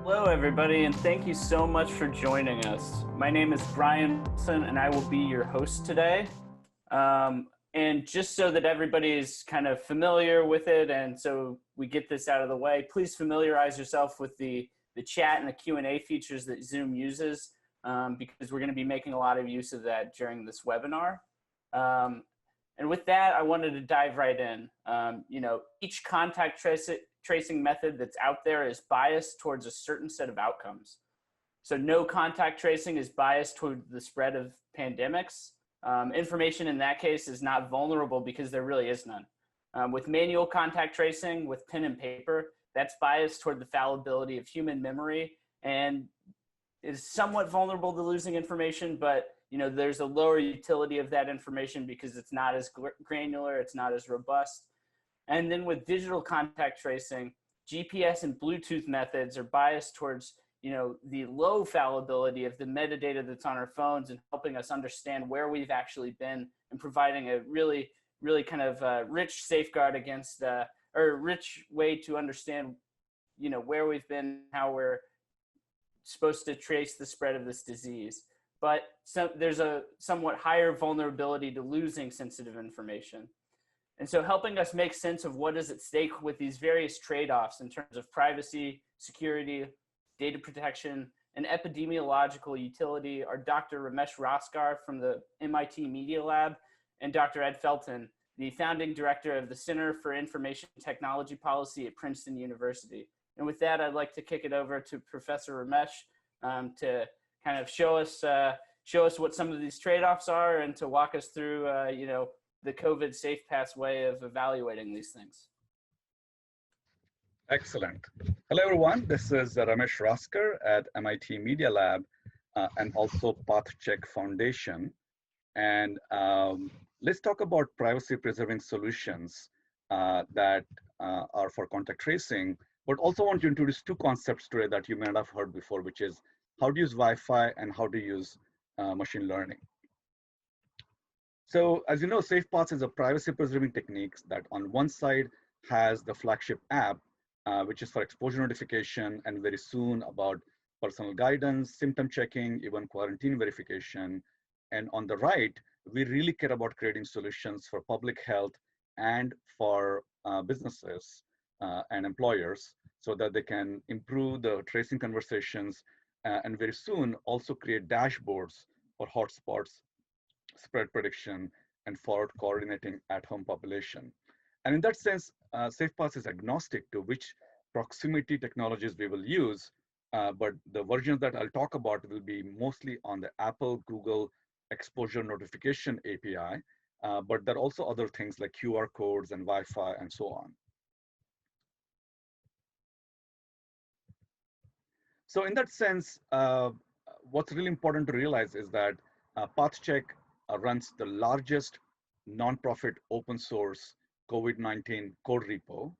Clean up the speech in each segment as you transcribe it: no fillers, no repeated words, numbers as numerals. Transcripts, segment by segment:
Hello, everybody, and thank you so much for joining us. My name is Brian Wilson, and I will be your host today. And just so that everybody is kind of familiar with it, and so we get this out of the way, please familiarize yourself with the chat and the Q&A features that Zoom uses, because we're going to be making a lot of use of that during this webinar. And with that, I wanted to dive right in. Each contact tracing method that's out there is biased towards a certain set of outcomes. So no contact tracing is biased toward the spread of pandemics. Information in that case is not vulnerable because there really is none. With manual contact tracing, with pen and paper, that's biased toward the fallibility of human memory and is somewhat vulnerable to losing information, but there's a lower utility of that information because it's not as granular, it's not as robust. And then with digital contact tracing, GPS and Bluetooth methods are biased towards the low fallibility of the metadata that's on our phones and helping us understand where we've actually been and providing a really kind of rich safeguard against or rich way to understand where we've been, how we're supposed to trace the spread of this disease. But there's a somewhat higher vulnerability to losing sensitive information. And so helping us make sense of what is at stake with these various trade-offs in terms of privacy, security, data protection, and epidemiological utility are Dr. Ramesh Raskar from the MIT Media Lab and Dr. Ed Felten, the founding director of the Center for Information Technology Policy at Princeton University. And with that, I'd like to kick it over to Professor Ramesh to kind of show us what some of these trade-offs are and to walk us through, the COVID safe pass way of evaluating these things. Excellent. Hello, everyone. This is Ramesh Raskar at MIT Media Lab and also PathCheck Foundation. And let's talk about privacy-preserving solutions that are for contact tracing, but also want to introduce two concepts today that you may not have heard before, which is how to use Wi-Fi and how to use machine learning. So as you know, SafePaths is a privacy-preserving technique that on one side has the flagship app, which is for exposure notification and very soon about personal guidance, symptom checking, even quarantine verification. And on the right, we really care about creating solutions for public health and for businesses and employers so that they can improve the tracing conversations and very soon also create dashboards for hotspots, spread prediction, and forward coordinating at-home population. And in that sense, SafePaths is agnostic to which proximity technologies we will use, but the versions that I'll talk about will be mostly on the Apple, Google exposure notification API, but there are also other things like QR codes and Wi-Fi and so on. So in that sense, what's really important to realize is that PathCheck runs the largest nonprofit open source COVID-19 code repo.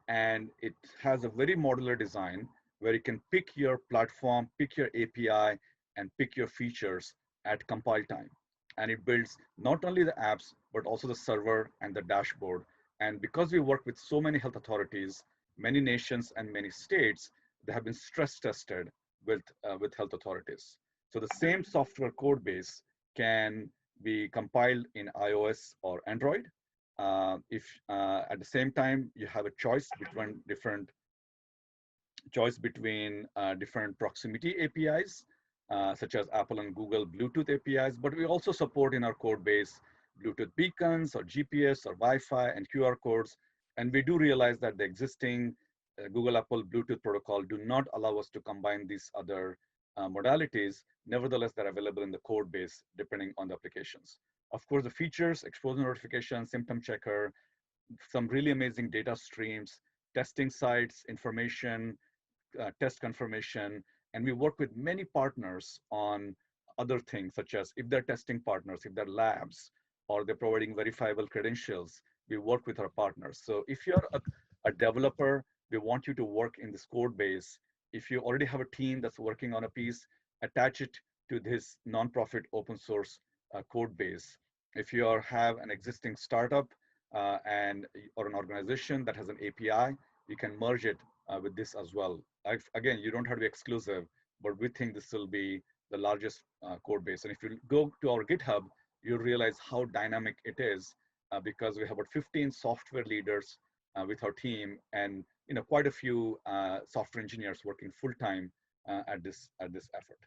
And it has a very modular design where you can pick your platform, pick your API, and pick your features at compile time. And it builds not only the apps, but also the server and the dashboard. And because we work with so many health authorities, many nations and many states, they have been stress tested with health authorities. So the same software code base can be compiled in iOS or Android. If at the same time you have a choice between different proximity APIs, such as Apple and Google Bluetooth APIs, but we also support in our code base Bluetooth beacons or GPS or Wi-Fi and QR codes. And we do realize that the existing Google Apple Bluetooth protocol do not allow us to combine these other modalities. Nevertheless, they're available in the code base depending on the applications. Of course, the features, exposure notification, symptom checker, some really amazing data streams, testing sites, information, test confirmation, and we work with many partners on other things, such as if they're testing partners, if they're labs, or they're providing verifiable credentials, we work with our partners. So if you're a developer, we want you to work in this code base. If you already have a team that's working on a piece, attach it to this nonprofit open source code base. If you have an existing startup or an organization that has an API, you can merge it with this as well. Again, you don't have to be exclusive, but we think this will be the largest code base. And if you go to our GitHub, you realize how dynamic it is because we have about 15 software leaders with our team, and quite a few software engineers working full time at this effort.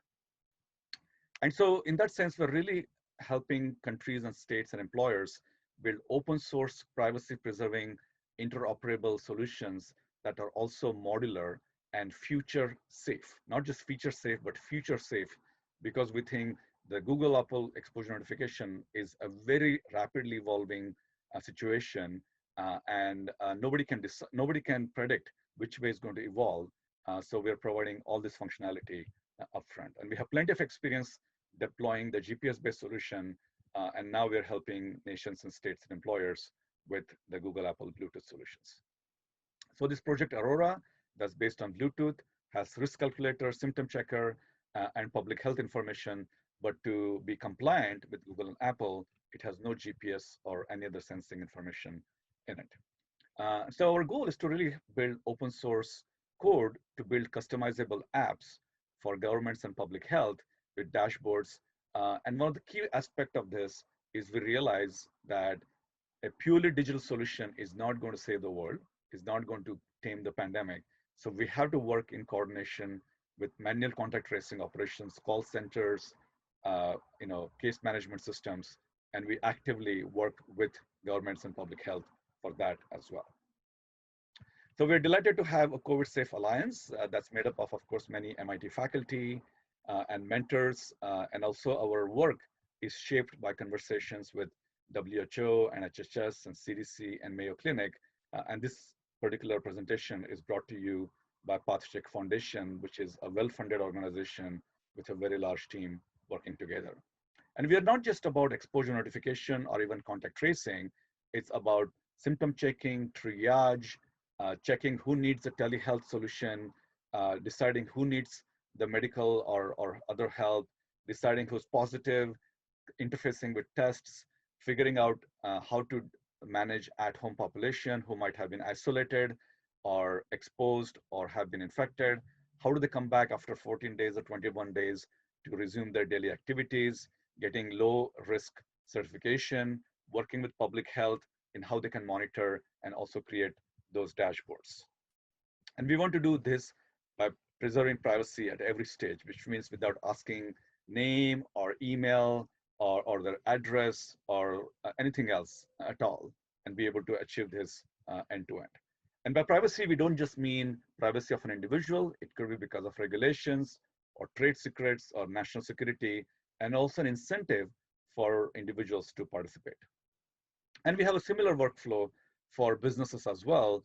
And so in that sense, we're really helping countries and states and employers build open source, privacy preserving, interoperable solutions that are also modular and future safe, not just feature safe, but future safe, because we think the Google Apple exposure notification is a very rapidly evolving situation, and nobody can predict which way it's going to evolve. So we're providing all this functionality upfront, and we have plenty of experience deploying the GPS-based solution, and now we're helping nations and states and employers with the Google Apple Bluetooth solutions. So this project Aurora, that's based on Bluetooth, has risk calculator, symptom checker, and public health information. But to be compliant with Google and Apple, it has no GPS or any other sensing information in it. So our goal is to really build open source code to build customizable apps for governments and public health with dashboards. And one of the key aspects of this is we realize that a purely digital solution is not going to save the world, is not going to tame the pandemic. So we have to work in coordination with manual contact tracing operations, call centers, case management systems, and we actively work with governments and public health for that as well. So we're delighted to have a COVID Safe Alliance that's made up of course, many MIT faculty and mentors, and also our work is shaped by conversations with WHO and HHS and CDC and Mayo Clinic. And this particular presentation is brought to you by PathCheck Foundation, which is a well-funded organization with a very large team working together. And we are not just about exposure notification or even contact tracing. It's about symptom checking, triage, checking who needs a telehealth solution, deciding who needs the medical or other help, deciding who's positive, interfacing with tests, figuring out how to manage at-home population who might have been isolated or exposed or have been infected. How do they come back after 14 days or 21 days to resume their daily activities, getting low risk certification, working with public health in how they can monitor and also create those dashboards. And we want to do this by preserving privacy at every stage, which means without asking name or email or their address or anything else at all, and be able to achieve this end to end. And by privacy, we don't just mean privacy of an individual. It could be because of regulations or trade secrets or national security, and also an incentive for individuals to participate. And we have a similar workflow for businesses as well,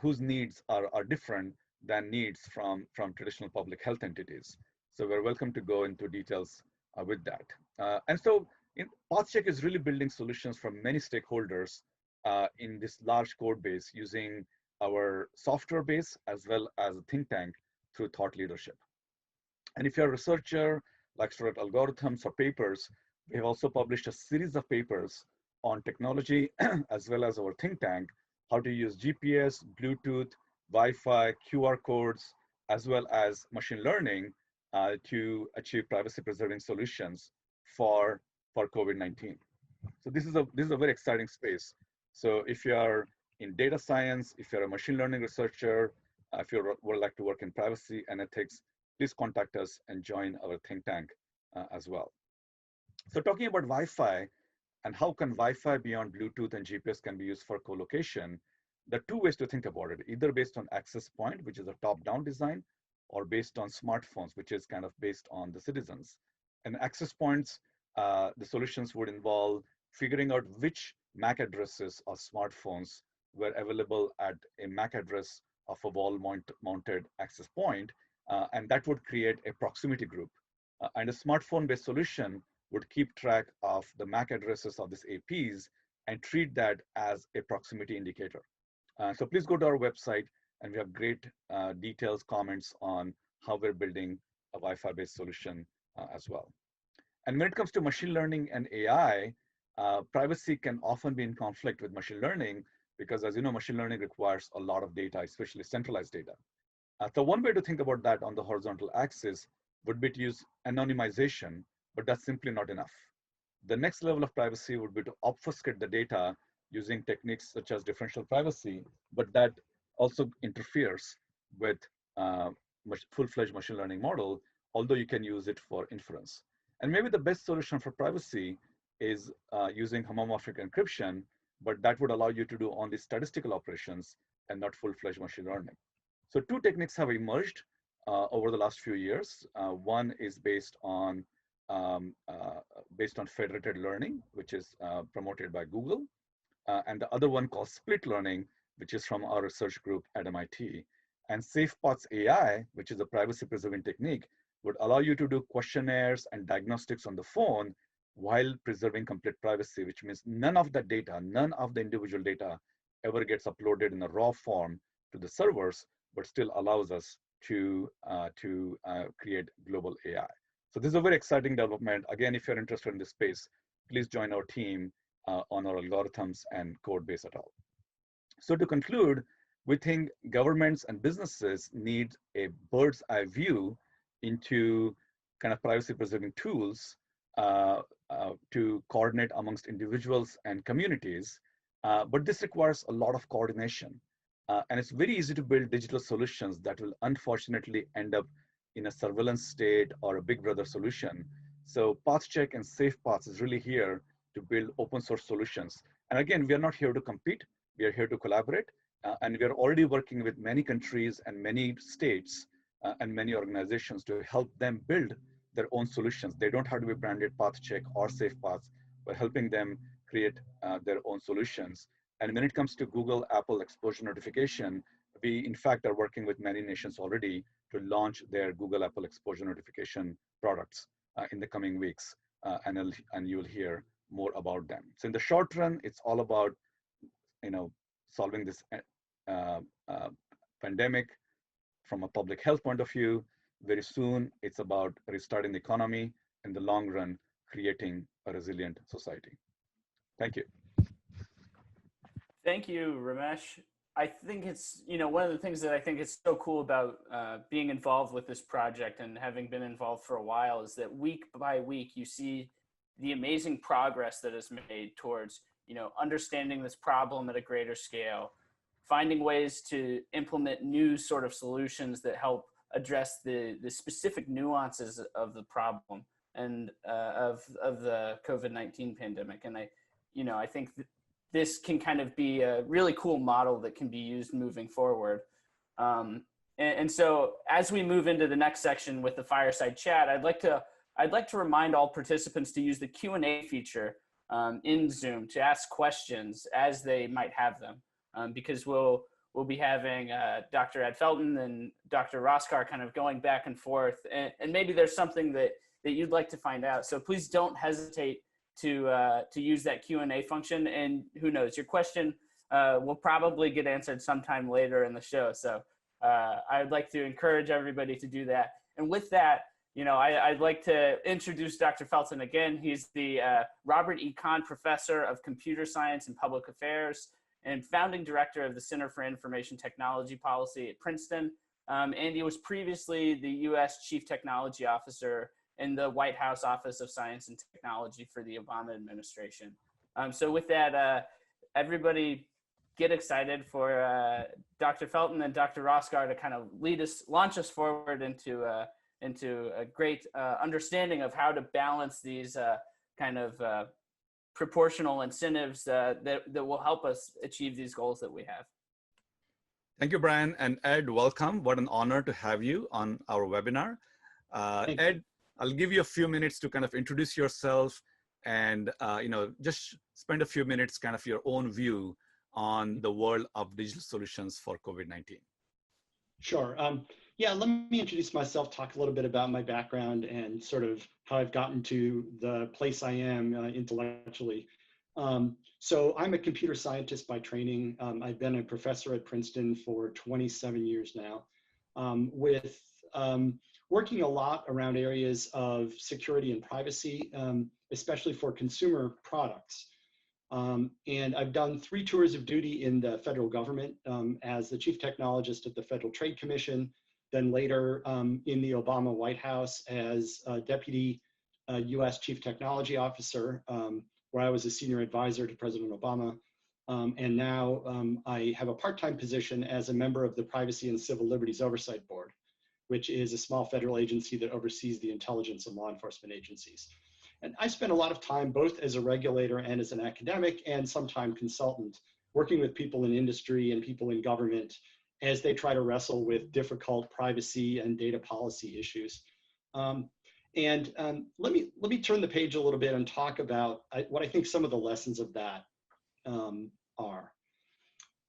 whose needs are different than needs from traditional public health entities. So we're welcome to go into details with that. And so PathCheck is really building solutions from many stakeholders in this large code base using our software base as well as a think tank through thought leadership. And if you're a researcher, likes to write algorithms or papers, we have also published a series of papers on technology as well as our think tank, how to use GPS, Bluetooth, Wi-Fi, QR codes, as well as machine learning to achieve privacy preserving solutions for COVID-19. So this is a very exciting space. So if you are in data science, if you're a machine learning researcher, if you would like to work in privacy and ethics, please contact us and join our think tank as well. So talking about Wi-Fi and how can Wi-Fi beyond Bluetooth and GPS can be used for co-location, there are two ways to think about it, either based on access point, which is a top-down design, or based on smartphones, which is kind of based on the citizens. And access points, the solutions would involve figuring out which MAC addresses or smartphones were available at a MAC address of a wall-mounted access point, and that would create a proximity group. And a smartphone-based solution would keep track of the MAC addresses of these APs and treat that as a proximity indicator. So please go to our website, and we have great details, comments on how we're building a Wi-Fi-based solution as well. And when it comes to machine learning and AI, privacy can often be in conflict with machine learning because, as you know, machine learning requires a lot of data, especially centralized data. So one way to think about that on the horizontal axis would be to use anonymization, but that's simply not enough. The next level of privacy would be to obfuscate the data using techniques such as differential privacy, but that also interferes with full-fledged machine learning model, although you can use it for inference. And maybe the best solution for privacy is using homomorphic encryption, but that would allow you to do only statistical operations and not full-fledged machine learning. So two techniques have emerged over the last few years. One is based on federated learning, which is promoted by Google, and the other one called split learning, which is from our research group at MIT. And SafePaths AI, which is a privacy-preserving technique, would allow you to do questionnaires and diagnostics on the phone while preserving complete privacy, which means none of the data, none of the individual data ever gets uploaded in a raw form to the servers, but still allows us to create global AI. So this is a very exciting development. Again, if you're interested in this space, please join our team on our algorithms and code base at all. So to conclude, we think governments and businesses need a bird's eye view into kind of privacy preserving tools to coordinate amongst individuals and communities. But this requires a lot of coordination. And it's very easy to build digital solutions that will unfortunately end up in a surveillance state or a big brother solution. So PathCheck and SafePaths is really here to build open source solutions. And again, we are not here to compete. We are here to collaborate. And we are already working with many countries and many states and many organizations to help them build their own solutions. They don't have to be branded PathCheck or SafePaths. We're helping them create their own solutions. And when it comes to Google, Apple exposure notification, we in fact are working with many nations already to launch their Google, Apple exposure notification products in the coming weeks. And you'll hear more about them. So in the short run, it's all about solving this pandemic from a public health point of view. Very soon, it's about restarting the economy. In the long run, creating a resilient society. Thank you. Thank you, Ramesh. I think it's, one of the things that I think is so cool about being involved with this project and having been involved for a while is that week by week, you see the amazing progress that is made towards, understanding this problem at a greater scale, finding ways to implement new sort of solutions that help address the specific nuances of the problem and of the COVID-19 pandemic. And I think this can kind of be a really cool model that can be used moving forward. And so as we move into the next section with the fireside chat, I'd like to remind all participants to use the Q&A feature in Zoom to ask questions as they might have them, because we'll be having Dr. Ed Felten and Dr. Raskar kind of going back and forth, and maybe there's something that you'd like to find out. So please don't hesitate to use that Q&A function, and who knows, your question will probably get answered sometime later in the show. So I'd like to encourage everybody to do that. And with that, I'd like to introduce Dr. Felten again. He's the Robert E. Kahn Professor of Computer Science and Public Affairs and founding director of the Center for Information Technology Policy at Princeton. And he was previously the U.S. Chief Technology Officer in the White House Office of Science and Technology for the Obama administration. So with that, everybody get excited for Dr. Felten and Dr. Raskar to kind of launch us forward into a great understanding of how to balance these kind of proportional incentives that will help us achieve these goals that we have. Thank you, Brian. And Ed, welcome. What an honor to have you on our webinar. Ed, I'll give you a few minutes to kind of introduce yourself and just spend a few minutes kind of your own view on the world of digital solutions for COVID-19. Sure. Yeah, let me introduce myself, talk a little bit about my background and sort of how I've gotten to the place I am intellectually. So I'm a computer scientist by training. I've been a professor at Princeton for 27 years now, with working a lot around areas of security and privacy, especially for consumer products. And I've done 3 tours of duty in the federal government as the chief technologist at the Federal Trade Commission, then later in the Obama White House as Deputy US Chief Technology Officer, where I was a senior advisor to President Obama. And now I have a part-time position as a member of the Privacy and Civil Liberties Oversight Board, which is a small federal agency that oversees the intelligence and law enforcement agencies. And I spend a lot of time both as a regulator and as an academic and sometime consultant working with people in industry and people in government as they try to wrestle with difficult privacy and data policy issues. Let me turn the page a little bit and talk about what I think some of the lessons of that are.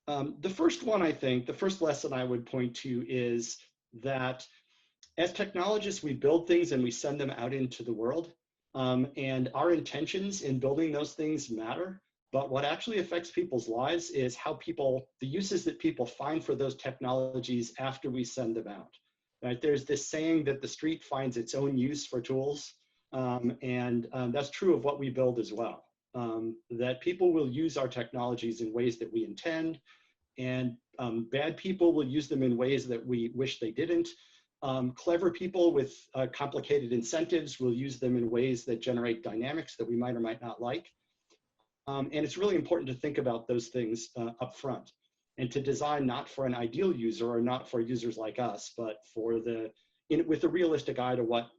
The first one, I think, the first lesson I would point to is that as technologists, we build things and we send them out into the world. And our intentions in building those things matter. But what actually affects people's lives is how people, the uses that people find for those technologies after we send them out. Right? There's this saying that the street finds its own use for tools. That's true of what we build as well. That people will use our technologies in ways that we intend, and bad people will use them in ways that we wish they didn't. Clever people with complicated incentives will use them in ways that generate dynamics that we might or might not like. And it's really important to think about those things up front and to design not for an ideal user or not for users like us, but for with a realistic eye to what,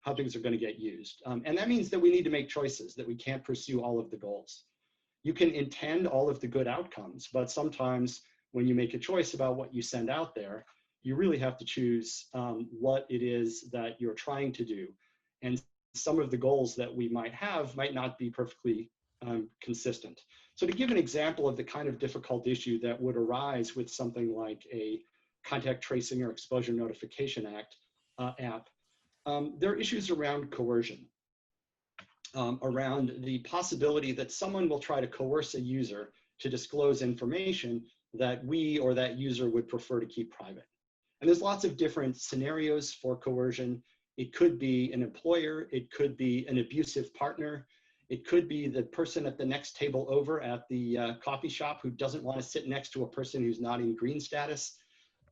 how things are going to get used. And that means that we need to make choices, that we can't pursue all of the goals. You can intend all of the good outcomes, but sometimes when you make a choice about what you send out there, you really have to choose what it is that you're trying to do. And some of the goals that we might have might not be perfectly consistent. So to give an example of the kind of difficult issue that would arise with something like a contact tracing or exposure notification app, there are issues around coercion, around the possibility that someone will try to coerce a user to disclose information that we or that user would prefer to keep private. And there's lots of different scenarios for coercion. It could be an employer, it could be an abusive partner, it could be the person at the next table over at the coffee shop who doesn't want to sit next to a person who's not in green status,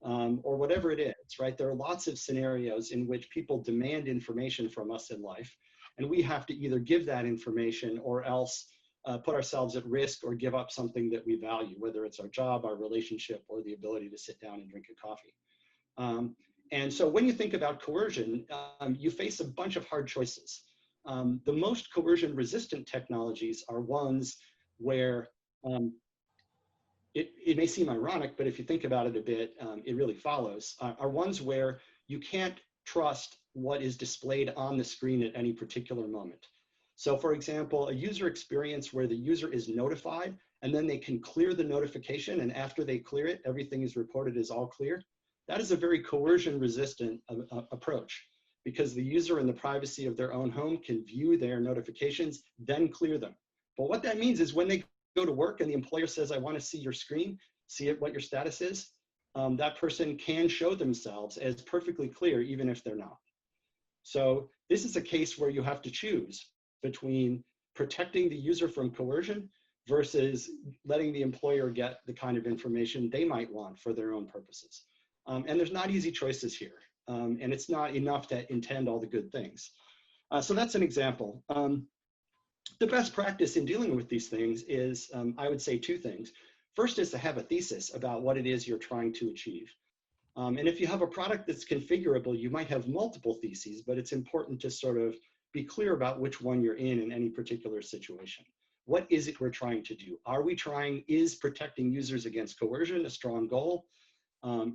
or whatever it is, right? There are lots of scenarios in which people demand information from us in life, and we have to either give that information or else put ourselves at risk or give up something that we value, whether it's our job, our relationship, or the ability to sit down and drink a coffee. And so when you think about coercion, you face a bunch of hard choices. The most coercion resistant technologies are ones where it may seem ironic, but if you think about it a bit, it really follows, are ones where you can't trust what is displayed on the screen at any particular moment. So for example, a user experience where the user is notified and then they can clear the notification, and after they clear it, everything is reported as all clear. That is a very coercion resistant approach, because the user in the privacy of their own home can view their notifications, then clear them. But what that means is when they go to work and the employer says, I want to see your screen, see what your status is, that person can show themselves as perfectly clear, even if they're not. So this is a case where you have to choose between protecting the user from coercion versus letting the employer get the kind of information they might want for their own purposes. And there's not easy choices here. And it's not enough to intend all the good things. So that's an example. The best practice in dealing with these things is, I would say, two things. First is to have a thesis about what it is you're trying to achieve. And if you have a product that's configurable, you might have multiple theses, but it's important to sort of be clear about which one you're in any particular situation. What is it we're trying to do? Is protecting users against coercion a strong goal?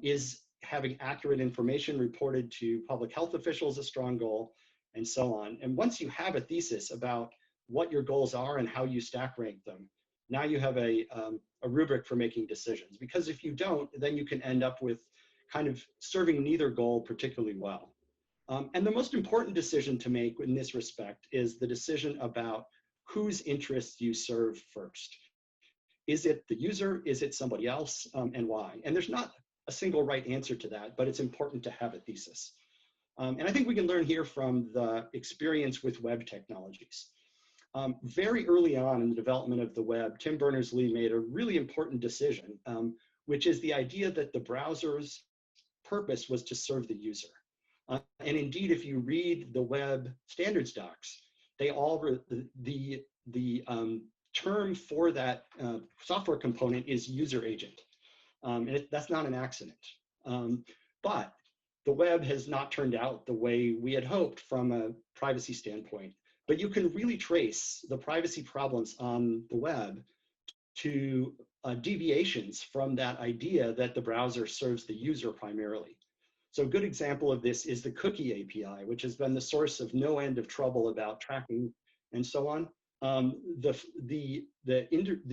Is having accurate information reported to public health officials a strong goal, and so on. And once you have a thesis about what your goals are and how you stack rank them, now you have a rubric for making decisions. Because if you don't, then you can end up with kind of serving neither goal particularly well. And the most important decision to make in this respect is the decision about whose interests you serve first. Is it the user? Is it somebody else? And why? And there's not a single right answer to that, but it's important to have a thesis. And I think we can learn here from the experience with web technologies. Very early on in the development of the web, Tim Berners-Lee made a really important decision, which is the idea that the browser's purpose was to serve the user. And indeed, if you read the web standards docs, they all, the term for that software component is user agent. And that's not an accident. But the web has not turned out the way we had hoped from a privacy standpoint. But you can really trace the privacy problems on the web to deviations from that idea that the browser serves the user primarily. So a good example of this is the cookie API, which has been the source of no end of trouble about tracking and so on. The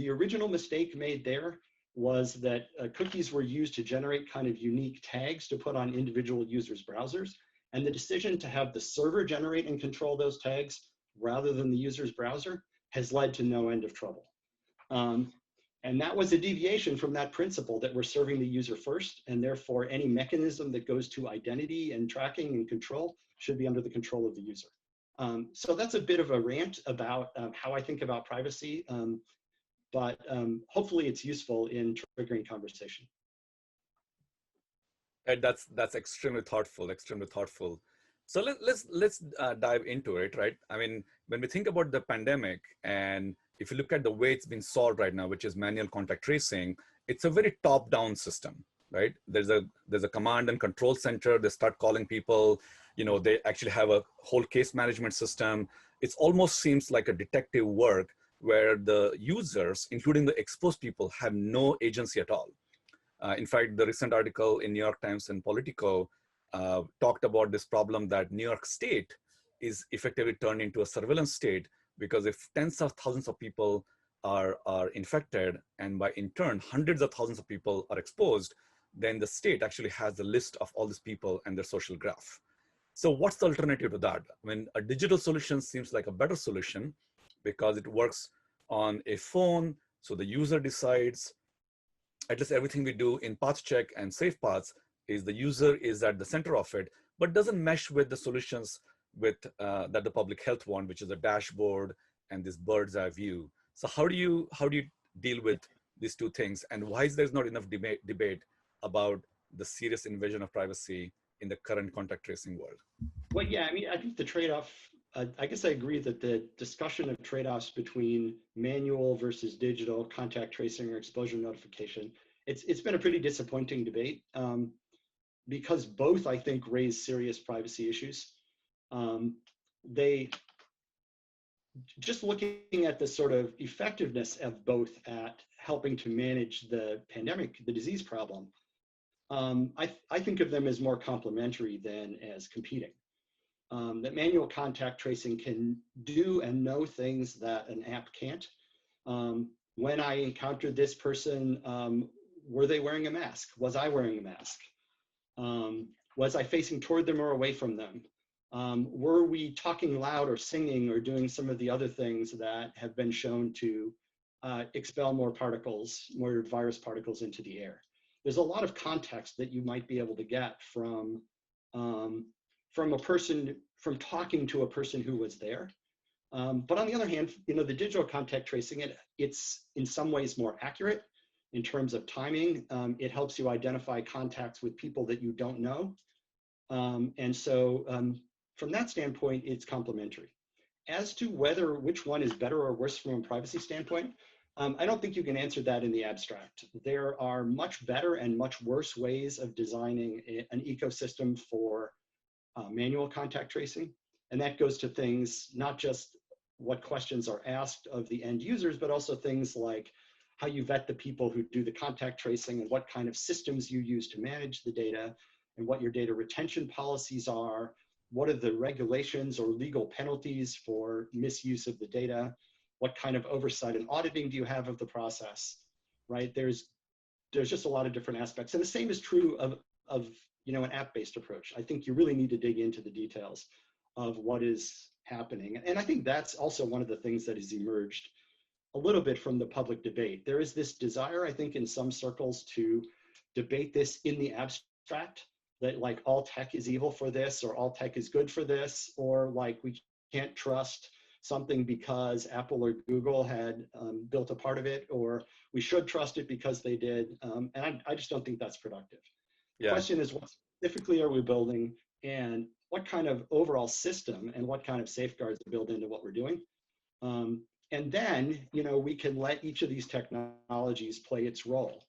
original mistake made there was that cookies were used to generate kind of unique tags to put on individual users' browsers. And the decision to have the server generate and control those tags rather than the user's browser has led to no end of trouble. And that was a deviation from that principle that we're serving the user first, and therefore any mechanism that goes to identity and tracking and control should be under the control of the user. So that's a bit of a rant about how I think about privacy, but hopefully it's useful in triggering conversation. That's extremely thoughtful, extremely thoughtful. So let's dive into it, right? I mean, when we think about the pandemic, and if you look at the way it's been solved right now, which is manual contact tracing, it's a very top-down system, right? There's a command and control center. They start calling people. You know, they actually have a whole case management system. It almost seems like a detective work where the users, including the exposed people, have no agency at all. In fact, the recent article in New York Times and Politico talked about this problem that New York State is effectively turned into a surveillance state, because if tens of thousands of people are infected, and by in turn, hundreds of thousands of people are exposed, then the state actually has a list of all these people and their social graph. So what's the alternative to that? I mean, a digital solution seems like a better solution because it works on a phone. So the user decides. At least everything we do in path check and safe paths is the user is at the center of it, but doesn't mesh with the solutions with that the public health want, which is a dashboard and this bird's eye view. So how do you deal with these two things, and why is there not enough debate about the serious invasion of privacy in the current contact tracing world? Well, yeah, I mean, I think the trade-off, I guess I agree that the discussion of trade-offs between manual versus digital contact tracing or exposure notification, it's been a pretty disappointing debate because both, I think, raise serious privacy issues. They, just looking at the sort of effectiveness of both at helping to manage the pandemic, the disease problem, I think of them as more complementary than as competing. That manual contact tracing can do and know things that an app can't. When I encountered this person, were they wearing a mask? Was I wearing a mask? Was I facing toward them or away from them? Were we talking loud or singing or doing some of the other things that have been shown to expel more particles, more virus particles into the air? There's a lot of context that you might be able to get from a person, from talking to a person who was there. But on the other hand, you know, the digital contact tracing, it's in some ways more accurate in terms of timing. It helps you identify contacts with people that you don't know. And so from that standpoint, it's complementary. As to which one is better or worse from a privacy standpoint, I don't think you can answer that in the abstract. There are much better and much worse ways of designing an ecosystem for manual contact tracing. And that goes to things, not just what questions are asked of the end users, but also things like how you vet the people who do the contact tracing and what kind of systems you use to manage the data and what your data retention policies are. What are the regulations or legal penalties for misuse of the data? What kind of oversight and auditing do you have of the process, right? There's just a lot of different aspects. And the same is true of you know, an app-based approach. I think you really need to dig into the details of what is happening. And I think that's also one of the things that has emerged a little bit from the public debate. There is this desire, I think, in some circles to debate this in the abstract, that like all tech is evil for this, or all tech is good for this, or like we can't trust something because Apple or Google had built a part of it, or we should trust it because they did. And I just don't think that's productive. The question is, what specifically are we building, and what kind of overall system and what kind of safeguards are built into what we're doing? And then, we can let each of these technologies play its role.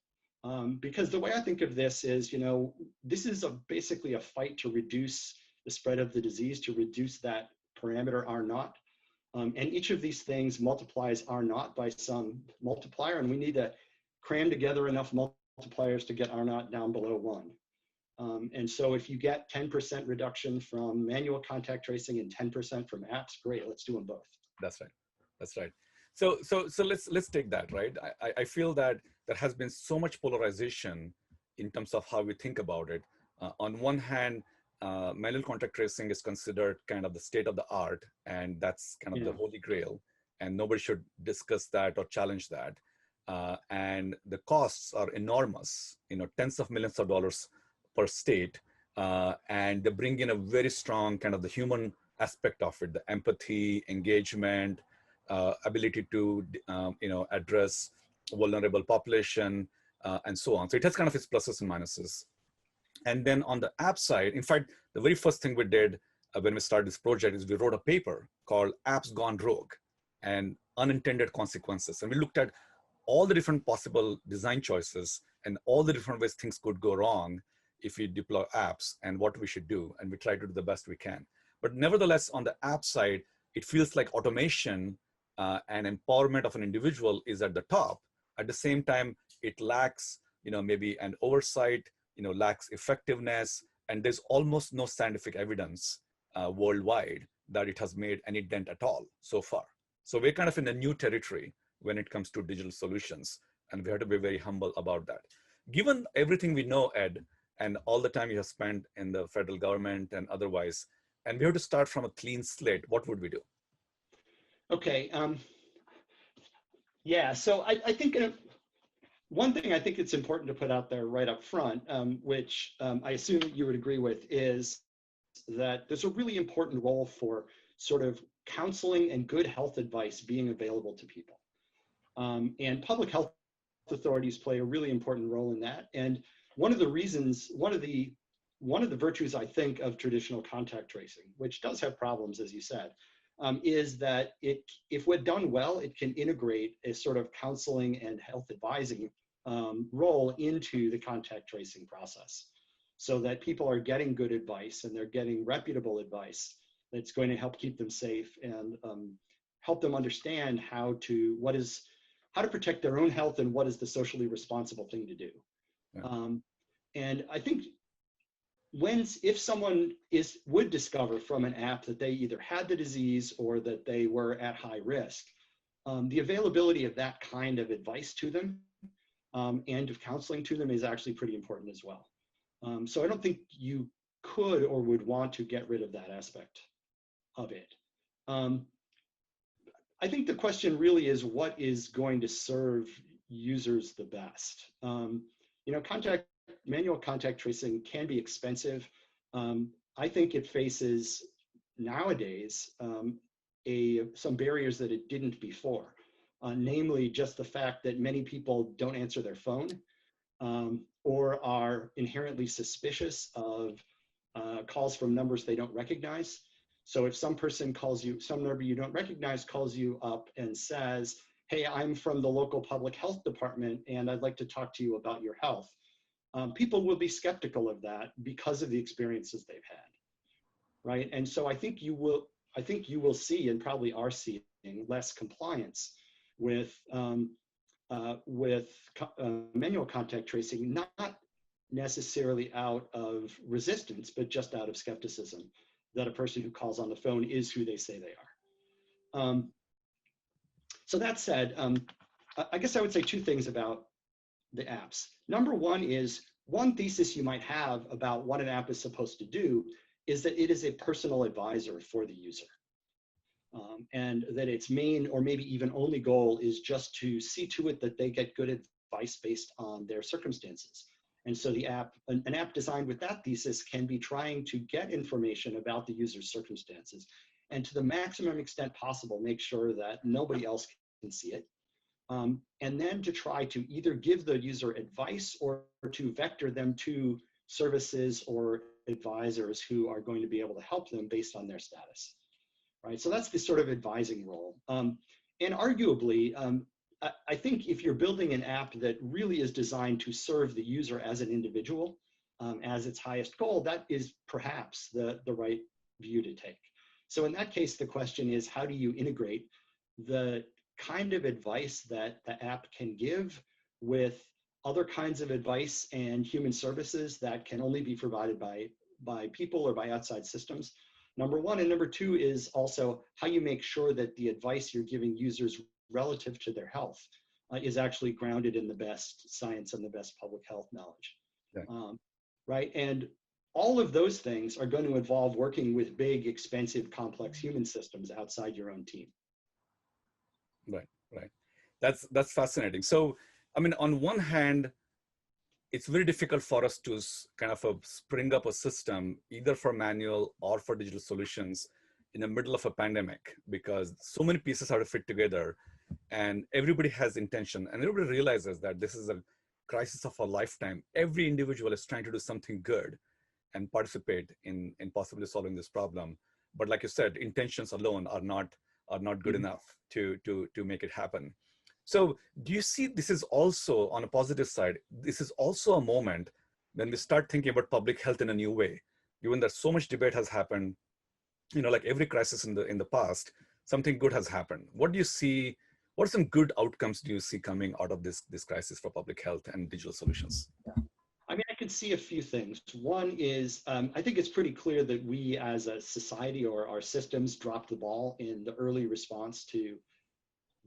Because the way I think of this is, this is basically a fight to reduce the spread of the disease, to reduce that parameter R naught. And each of these things multiplies R naught by some multiplier, and we need to cram together enough multipliers to get R naught down below 1. And so if you get 10% reduction from manual contact tracing and 10% from apps, great, let's do them both. That's right. That's right. So let's take that, right? I feel that there has been so much polarization in terms of how we think about it. On one hand, manual contact tracing is considered kind of the state of the art, and that's kind of the holy grail, and nobody should discuss that or challenge that. And the costs are enormous, tens of millions of dollars per state, and they bring in a very strong kind of the human aspect of it, the empathy, engagement, ability to address vulnerable population, and so on. So it has kind of its pluses and minuses. And then on the app side, in fact, the very first thing we did when we started this project is we wrote a paper called Apps Gone Rogue and Unintended Consequences. And we looked at all the different possible design choices and all the different ways things could go wrong if we deploy apps and what we should do. And we try to do the best we can. But nevertheless, on the app side, it feels like automation and empowerment of an individual is at the top. At the same time, it lacks, maybe an oversight, lacks effectiveness, and there's almost no scientific evidence worldwide that it has made any dent at all so far. So we're kind of in a new territory when it comes to digital solutions, and we have to be very humble about that. Given everything we know, Ed, and all the time you have spent in the federal government and otherwise, and we have to start from a clean slate, what would we do? Okay. Yeah, so I think one thing I think it's important to put out there right up front, which I assume you would agree with, is that there's a really important role for sort of counseling and good health advice being available to people. And public health authorities play a really important role in that. And one of the reasons, one of the virtues, I think, of traditional contact tracing, which does have problems, as you said, is that if we're done well, it can integrate a sort of counseling and health advising role into the contact tracing process, so that people are getting good advice and they're getting reputable advice that's going to help keep them safe and help them understand how to protect their own health and what is the socially responsible thing to do. Yeah. And I think if someone would discover from an app that they either had the disease or that they were at high risk, the availability of that kind of advice to them and of counseling to them is actually pretty important as well. So I don't think you could or would want to get rid of that aspect of it. I think the question really is, what is going to serve users the best? Manual contact tracing can be expensive. I think it faces nowadays some barriers that it didn't before, namely just the fact that many people don't answer their phone or are inherently suspicious of calls from numbers they don't recognize. So if some person calls you, some number you don't recognize calls you up and says, "Hey, I'm from the local public health department and I'd like to talk to you about your health," people will be skeptical of that because of the experiences they've had, right? And so I think you will see, and probably are seeing, less compliance with manual contact tracing, not necessarily out of resistance, but just out of skepticism that a person who calls on the phone is who they say they are. So that said, I guess I would say two things about the apps. Number one is, one thesis you might have about what an app is supposed to do is that it is a personal advisor for the user. And that its main or maybe even only goal is just to see to it that they get good advice based on their circumstances. And so an app designed with that thesis can be trying to get information about the user's circumstances and to the maximum extent possible, make sure that nobody else can see it. And then to try to either give the user advice or to vector them to services or advisors who are going to be able to help them based on their status, right? So that's the sort of advising role. And arguably, I think if you're building an app that really is designed to serve the user as an individual, as its highest goal, that is perhaps the right view to take. So in that case, the question is, how do you integrate the kind of advice that the app can give with other kinds of advice and human services that can only be provided by people or by outside systems? Number one. And number two is also how you make sure that the advice you're giving users relative to their health is actually grounded in the best science and the best public health knowledge. Yeah. Right? And all of those things are going to involve working with big, expensive, complex human systems outside your own team. Right, right. That's fascinating. So, I mean, on one hand, it's very difficult for us to kind of spring up a system, either for manual or for digital solutions in the middle of a pandemic, because so many pieces have to fit together and everybody has intention and everybody realizes that this is a crisis of a lifetime. Every individual is trying to do something good and participate in possibly solving this problem. But like you said, intentions alone are not good enough to make it happen. So do you see this is also, on a positive side, this is also a moment when we start thinking about public health in a new way, given that so much debate has happened, you know, like every crisis in the past, something good has happened. What do you see, what are some good outcomes do you see coming out of this crisis for public health and digital solutions? I mean, I can see a few things. One is, I think it's pretty clear that we as a society or our systems dropped the ball in the early response to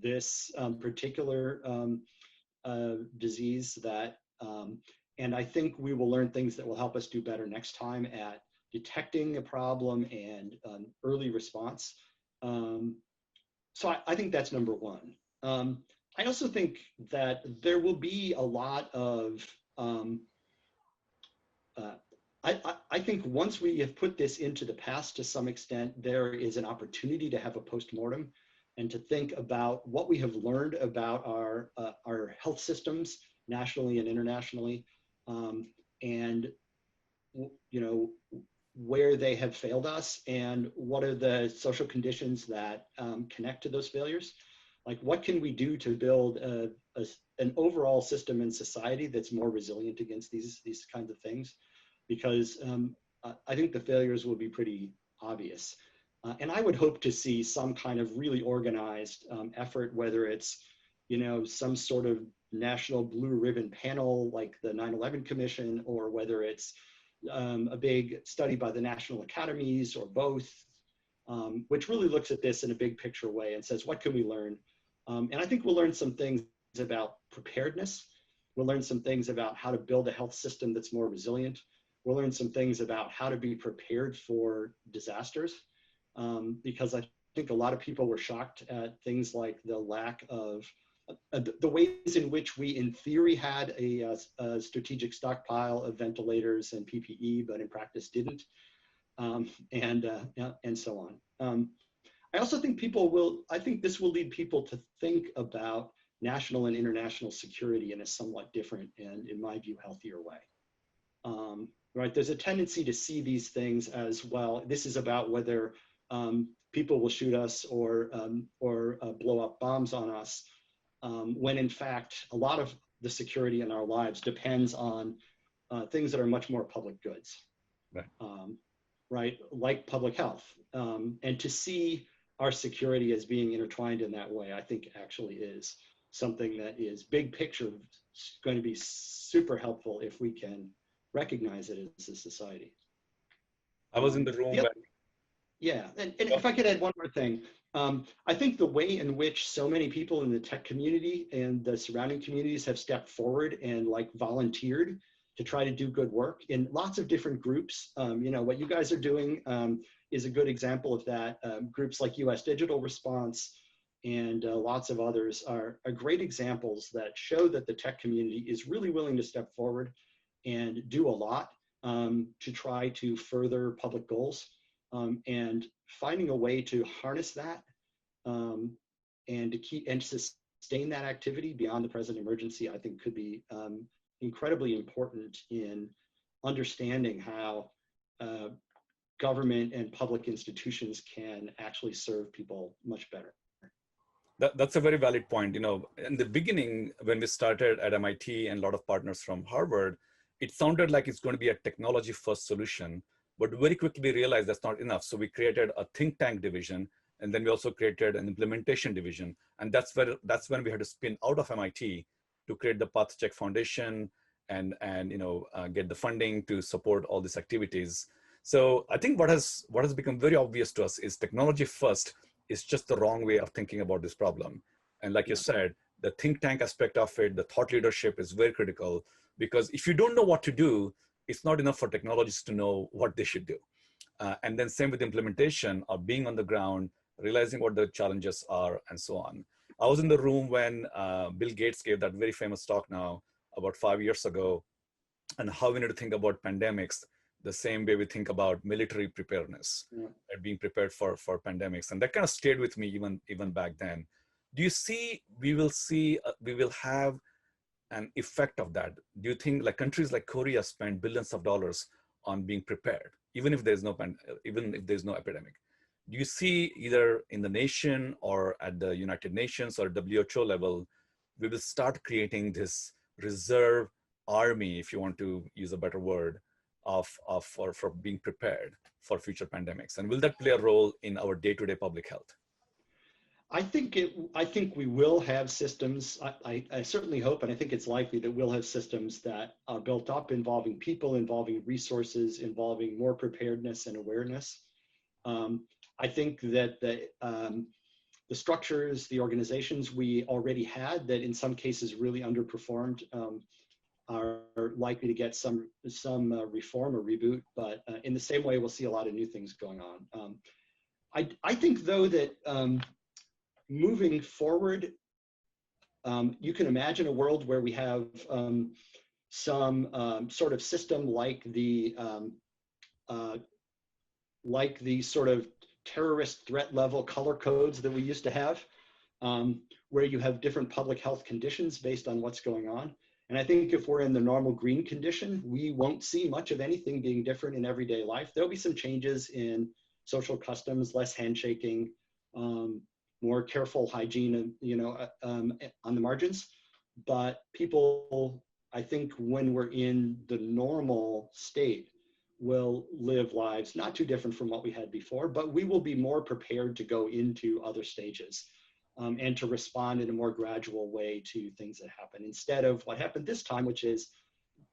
this particular disease and I think we will learn things that will help us do better next time at detecting a problem and early response. So I think that's number one. I also think that there will be a lot of, I think once we have put this into the past to some extent, there is an opportunity to have a postmortem and to think about what we have learned about our health systems nationally and internationally, and you know, where they have failed us and what are the social conditions that connect to those failures. Like, what can we do to build an overall system in society that's more resilient against these kinds of things? Because I think the failures will be pretty obvious. And I would hope to see some kind of really organized effort, whether it's, you know, some sort of national blue ribbon panel like the 9/11 Commission, or whether it's a big study by the national academies or both, which really looks at this in a big picture way and says, what can we learn? And I think we'll learn some things about preparedness. We'll learn some things about how to build a health system that's more resilient. We'll learn some things about how to be prepared for disasters. Because I think a lot of people were shocked at things like the lack of, the ways in which we in theory had a strategic stockpile of ventilators and PPE, but in practice didn't, and so on. I also think I think this will lead people to think about national and international security in a somewhat different and, in my view, healthier way. Right, there's a tendency to see these things as, well, this is about whether people will shoot us or blow up bombs on us, when in fact, a lot of the security in our lives depends on things that are much more public goods, right? Right, like public health. And to see our security as being intertwined in that way, I think actually is something that is big picture going to be super helpful if we can recognize it as a society. I was in the room when... Yeah, and if I could add one more thing, I think the way in which so many people in the tech community and the surrounding communities have stepped forward and like volunteered to try to do good work in lots of different groups. You know, what you guys are doing is a good example of that. Groups like US Digital Response and lots of others are great examples that show that the tech community is really willing to step forward and do a lot to try to further public goals. And finding a way to harness that and to keep and sustain that activity beyond the present emergency, I think could be incredibly important in understanding how government and public institutions can actually serve people much better. That's a very valid point. You know, in the beginning, when we started at MIT and a lot of partners from Harvard, it sounded like it's going to be a technology first solution, but very quickly we realized that's not enough. So we created a think tank division, and then we also created an implementation division. And that's when we had to spin out of MIT to create the Path Check Foundation and get the funding to support all these activities. So I think what has become very obvious to us is technology first is just the wrong way of thinking about this problem. And like you said, the think tank aspect of it, the thought leadership is very critical, because if you don't know what to do, it's not enough for technologists to know what they should do. And then same with implementation of being on the ground, realizing what the challenges are, and so on. I was in the room when Bill Gates gave that very famous talk now about 5 years ago, and how we need to think about pandemics the same way we think about military preparedness, and being prepared for pandemics. And that kind of stayed with me even back then. Do you see we will have an effect of that? Do you think like countries like Korea spend billions of dollars on being prepared, even if there's no epidemic? Do you see either in the nation or at the United Nations or WHO level, we will start creating this reserve army, if you want to use a better word, for being prepared for future pandemics? And will that play a role in our day-to-day public health? I think we will have systems. I certainly hope, and I think it's likely that we'll have systems that are built up involving people, involving resources, involving more preparedness and awareness. I think that the structures, the organizations we already had that in some cases really underperformed are likely to get some reform or reboot, but in the same way, we'll see a lot of new things going on. I think though that moving forward, you can imagine a world where we have some sort of system like the sort of terrorist threat level color codes that we used to have, where you have different public health conditions based on what's going on. And I think if we're in the normal green condition, we won't see much of anything being different in everyday life. There'll be some changes in social customs, less handshaking, more careful hygiene, on the margins. But people, I think when we're in the normal state, will live lives not too different from what we had before, but we will be more prepared to go into other stages. And to respond in a more gradual way to things that happen, instead of what happened this time, which is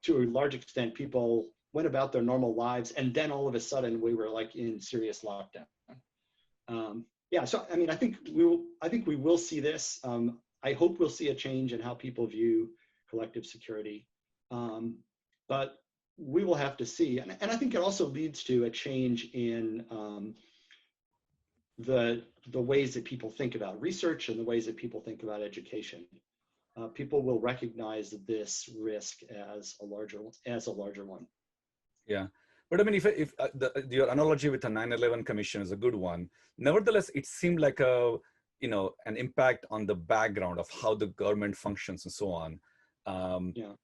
to a large extent, people went about their normal lives, and then all of a sudden we were like in serious lockdown. So I mean, I think we will see this. I hope we'll see a change in how people view collective security, but we will have to see. And I think it also leads to a change in the ways that people think about research and the ways that people think about education. People will recognize this risk as a larger one. Yeah, but I mean, if your analogy with the 9/11 Commission is a good one. Nevertheless, it seemed like an impact on the background of how the government functions and so on.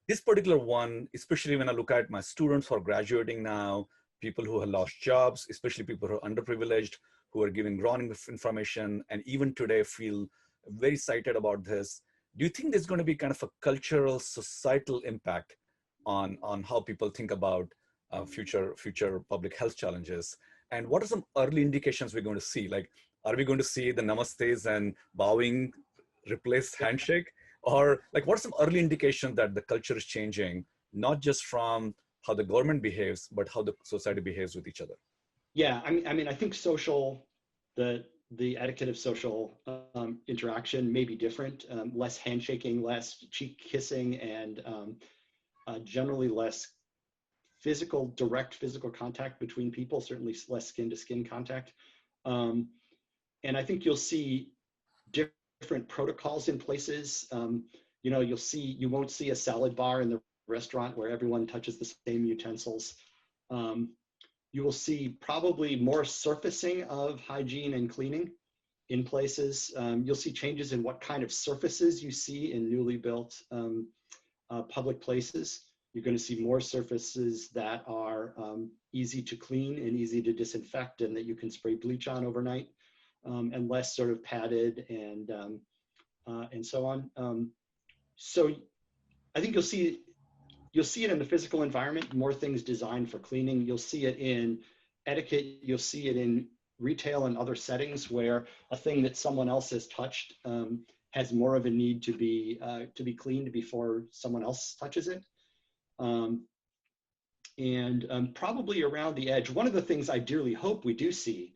This particular one, especially when I look at my students who are graduating now, people who have lost jobs, especially people who are underprivileged, who are giving wrong information, and even today feel very excited about this. Do you think there's going to be kind of a cultural, societal impact on how people think about future public health challenges? And what are some early indications we're going to see? Like, are we going to see the namastes and bowing replace handshake? Or like, what are some early indications that the culture is changing, not just from how the government behaves, but how the society behaves with each other? Yeah, I mean, I think the etiquette of social interaction may be different, less handshaking, less cheek kissing, and generally less direct physical contact between people, certainly less skin to skin contact. And I think you'll see different protocols in places. You won't see a salad bar in the restaurant where everyone touches the same utensils. You will see probably more surfacing of hygiene and cleaning in places. You'll see changes in what kind of surfaces you see in newly built public places. You're going to see more surfaces that are easy to clean and easy to disinfect and that you can spray bleach on overnight, and less sort of padded and so on. So I think you'll see it in the physical environment, more things designed for cleaning. You'll see it in etiquette. You'll see it in retail and other settings where a thing that someone else has touched has more of a need to be cleaned before someone else touches it. Probably around the edge, one of the things I dearly hope we do see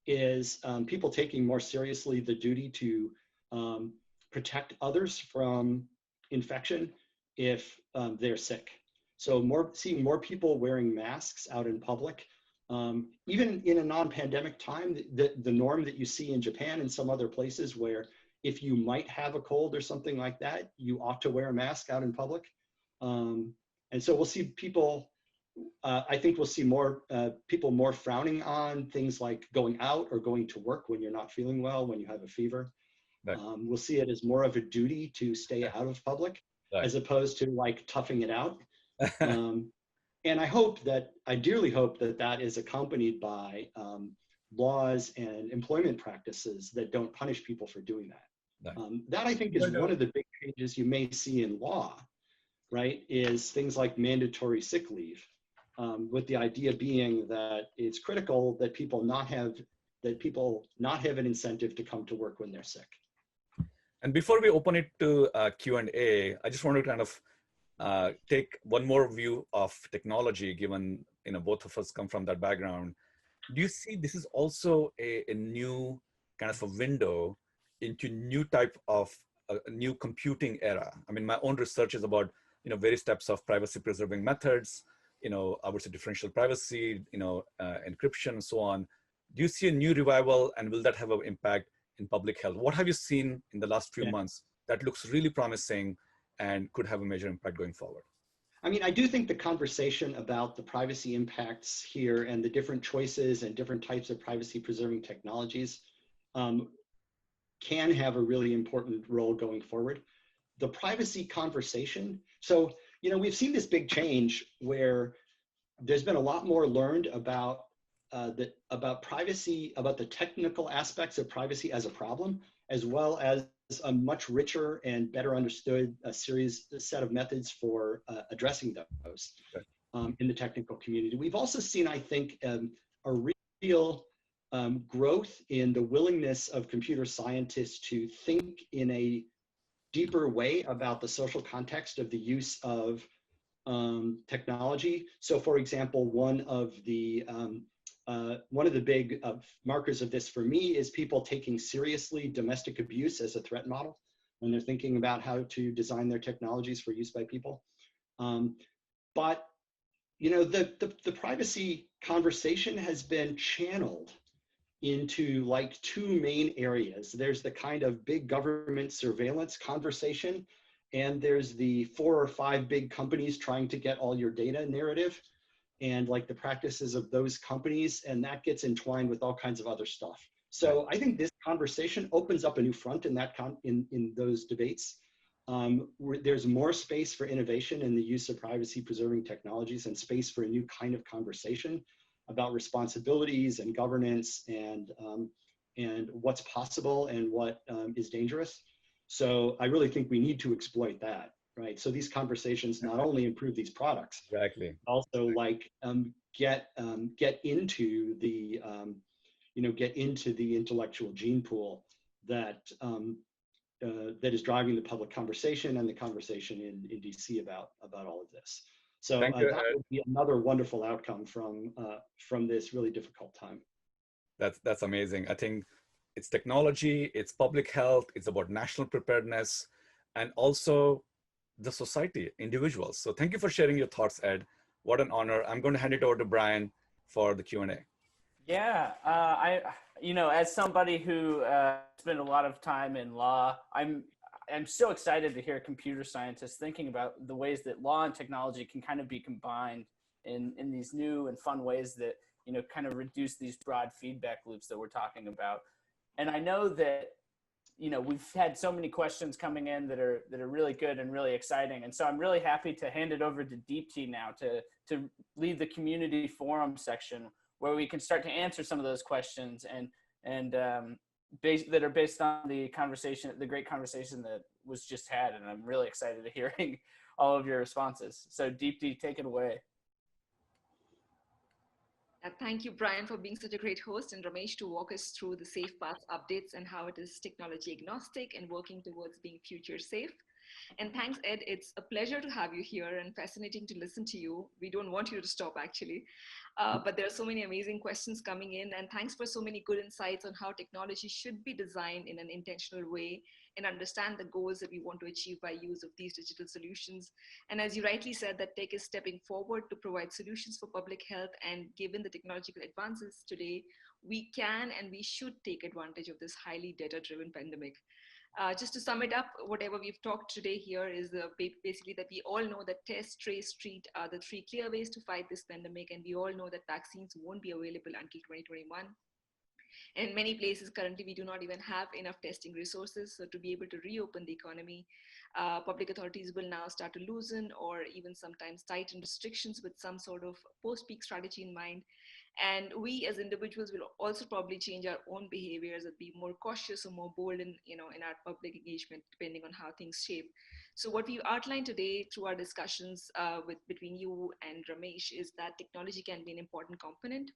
is people taking more seriously the duty to protect others from infection if they're sick. So seeing more people wearing masks out in public, even in a non-pandemic time, the norm that you see in Japan and some other places where if you might have a cold or something like that, you ought to wear a mask out in public. And so we'll see people, I think we'll see more people more frowning on things like going out or going to work when you're not feeling well, when you have a fever. Right. We'll see it as more of a duty to stay out of public, right, as opposed to like toughing it out. And I dearly hope that that is accompanied by laws and employment practices that don't punish people for doing that. Right. That I think is one of the big changes you may see in law, right, is things like mandatory sick leave, with the idea being that it's critical that people not have an incentive to come to work when they're sick. And before we open it to Q&A, I just want to kind of take one more view of technology, given both of us come from that background. Do you see this is also a new kind of a window into new type of a new computing era? I mean, my own research is about various types of privacy preserving methods, I would say differential privacy, encryption and so on. Do you see a new revival, and will that have an impact in public health? What have you seen in the last few months that looks really promising and could have a major impact going forward? I mean, I do think the conversation about the privacy impacts here and the different choices and different types of privacy preserving technologies can have a really important role going forward. The privacy conversation, so, we've seen this big change where there's been a lot more learned about privacy, about the technical aspects of privacy as a problem, as well as a much richer and better understood set of methods for addressing those in the technical community. We've also seen, I think, a real growth in the willingness of computer scientists to think in a deeper way about the social context of the use of technology. So, for example, one of the big markers of this for me is people taking seriously domestic abuse as a threat model when they're thinking about how to design their technologies for use by people. But the privacy conversation has been channeled into like two main areas. There's the kind of big government surveillance conversation, and there's the 4 or 5 big companies trying to get all your data narrative, and like the practices of those companies, and that gets entwined with all kinds of other stuff. So I think this conversation opens up a new front in that in those debates. There's more space for innovation in the use of privacy preserving technologies, and space for a new kind of conversation about responsibilities and governance and what's possible and what is dangerous. So I really think we need to exploit that, right? So these conversations not only improve these products, exactly, also like get into the intellectual gene pool that that is driving the public conversation and the conversation in DC about all of this. So that would be another wonderful outcome from this really difficult time. That's amazing. I think it's technology, it's public health, it's about national preparedness, and also the society, individuals. So thank you for sharing your thoughts, Ed. What an honor. I'm going to hand it over to Brian for the Q&A. Yeah, as somebody who spent a lot of time in law, I'm so excited to hear computer scientists thinking about the ways that law and technology can kind of be combined in these new and fun ways that, kind of reduce these broad feedback loops that we're talking about. And I know that, we've had so many questions coming in that are really good and really exciting. And so I'm really happy to hand it over to Deepti now to lead the community forum section, where we can start to answer some of those questions that are based on the great conversation that was just had. And I'm really excited to hearing all of your responses. So Deepti, take it away. Thank you, Brian, for being such a great host, and Ramesh to walk us through the Safe Paths updates and how it is technology agnostic and working towards being future safe. And thanks, Ed. It's a pleasure to have you here and fascinating to listen to you. We don't want you to stop, actually. But there are so many amazing questions coming in, and thanks for so many good insights on how technology should be designed in an intentional way and understand the goals that we want to achieve by use of these digital solutions. And as you rightly said, that tech is stepping forward to provide solutions for public health. And given the technological advances today, we can and we should take advantage of this highly data-driven pandemic. Just to sum it up, whatever we've talked today here is basically that we all know that test, trace, treat are the three clear ways to fight this pandemic. And we all know that vaccines won't be available until 2021. And in many places currently, we do not even have enough testing resources. So to be able to reopen the economy, public authorities will now start to loosen or even sometimes tighten restrictions with some sort of post-peak strategy in mind. And we as individuals will also probably change our own behaviors and be more cautious or more bold in our public engagement, depending on how things shape. So what we've outlined today through our discussions between you and Ramesh is that technology can be an important component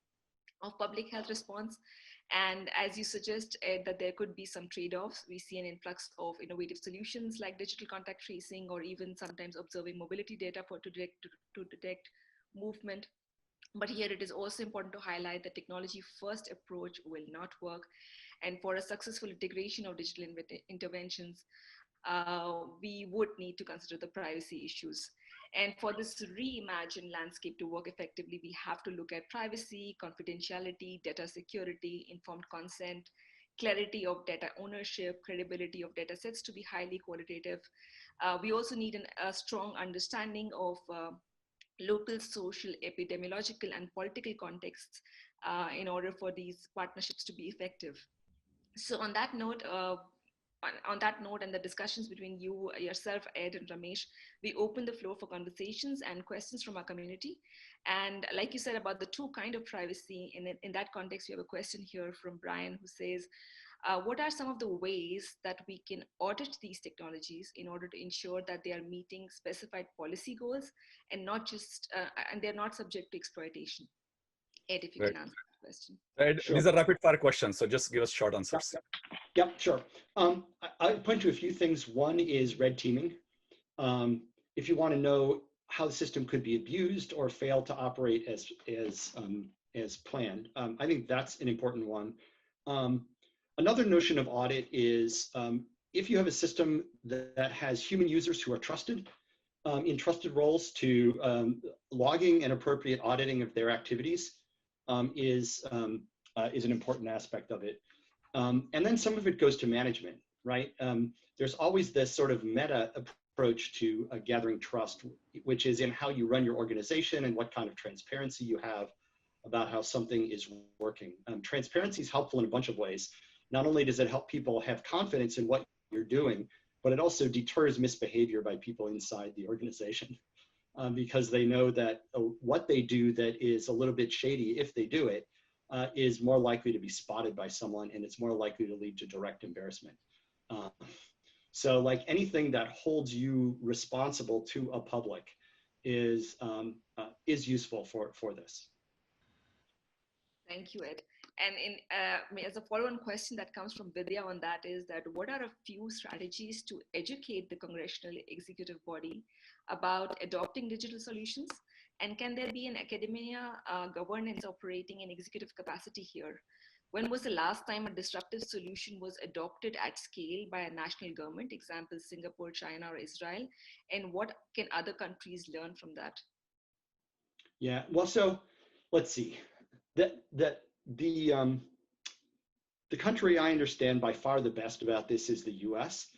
of public health response. And as you suggest, Ed, that there could be some trade-offs. We see an influx of innovative solutions like digital contact tracing, or even sometimes observing mobility data to detect movement. But here it is also important to highlight that technology first approach will not work. And for a successful integration of digital interventions, we would need to consider the privacy issues. And for this reimagined landscape to work effectively, we have to look at privacy, confidentiality, data security, informed consent, clarity of data ownership, credibility of data sets to be highly qualitative. We also need a strong understanding of local, social, epidemiological, and political contexts in order for these partnerships to be effective. So on that note, and the discussions between yourself, Ed, and Ramesh, we open the floor for conversations and questions from our community. And like you said about the two kinds of privacy, in that context, we have a question here from Brian who says, what are some of the ways that we can audit these technologies in order to ensure that they are meeting specified policy goals and not just, and they're not subject to exploitation? Ed, if you can answer that question. Ed, sure. These are rapid fire questions, so just give us short answers. Yep, sure. I point to a few things. One is red teaming. If you want to know how the system could be abused or fail to operate as planned, I think that's an important one. Another notion of audit is if you have a system that has human users who are trusted in trusted roles to logging and appropriate auditing of their activities is an important aspect of it. And then some of it goes to management, right? There's always this sort of meta approach to gathering trust, which is in how you run your organization and what kind of transparency you have about how something is working. Transparency is helpful in a bunch of ways. Not only does it help people have confidence in what you're doing, but it also deters misbehavior by people inside the organization because they know that what they do that is a little bit shady, if they do it, is more likely to be spotted by someone, and it's more likely to lead to direct embarrassment. So like anything that holds you responsible to a public is useful for this. Thank you, Ed. And as a follow-on question that comes from Vidya on that is that what are a few strategies to educate the congressional executive body about adopting digital solutions? And can there be an academia governance operating in executive capacity here? When was the last time a disruptive solution was adopted at scale by a national government, example, Singapore, China, or Israel? And what can other countries learn from that? Yeah, well, so let's see. The country I understand by far the best about this is the US.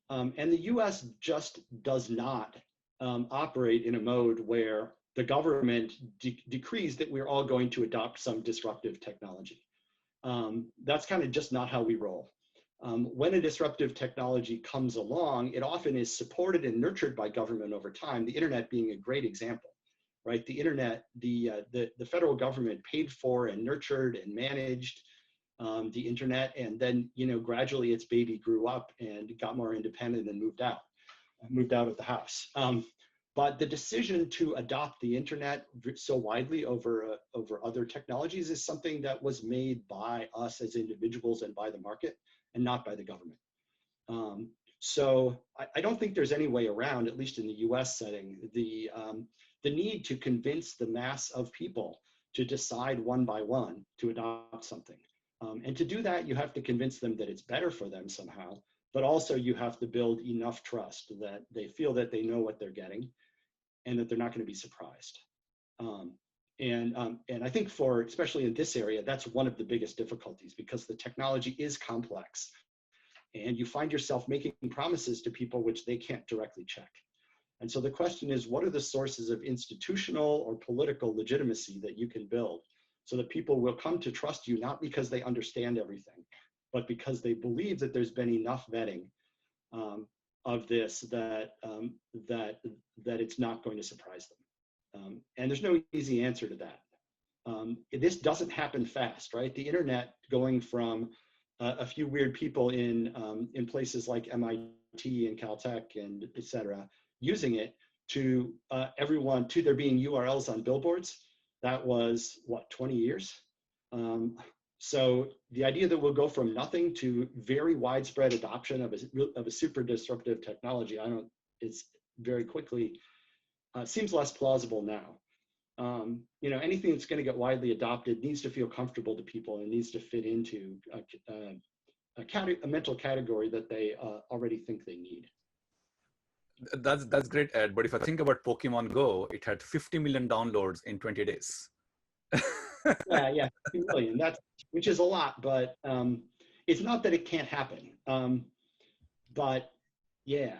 And the US just does not operate in a mode where the government decrees that we're all going to adopt some disruptive technology. That's kind of just not how we roll. When a disruptive technology comes along, it often is supported and nurtured by government over time, the internet being a great example, right? The internet, the federal government paid for and nurtured and managed the internet, and then, you know, gradually its baby grew up and got more independent and moved out of the house. But the decision to adopt the internet so widely over other technologies is something that was made by us as individuals and by the market, and not by the government. So I don't think there's any way around, at least in the US setting, the need to convince the mass of people to decide one by one to adopt something. And to do that, you have to convince them that it's better for them somehow, but also you have to build enough trust that they feel that they know what they're getting and that they're not going to be surprised. And I think for, especially in this area, that's one of the biggest difficulties, because the technology is complex and you find yourself making promises to people which they can't directly check. And so the question is, what are the sources of institutional or political legitimacy that you can build so that people will come to trust you, not because they understand everything, but because they believe that there's been enough vetting of this that it's not going to surprise them. And there's no easy answer to that. This doesn't happen fast, right? The internet going from a few weird people in places like MIT and Caltech and et cetera, using it, to everyone, to there being URLs on billboards, that was what, 20 years? So the idea that we'll go from nothing to very widespread adoption of a super disruptive technology, it's very quickly, seems less plausible now. You know, anything that's going to get widely adopted needs to feel comfortable to people and needs to fit into a mental category that they already think they need. That's great, Ed. But if I think about Pokemon Go, it had 50 million downloads in 20 days. Yeah, 50 million. Which is a lot, but it's not that it can't happen. But yeah,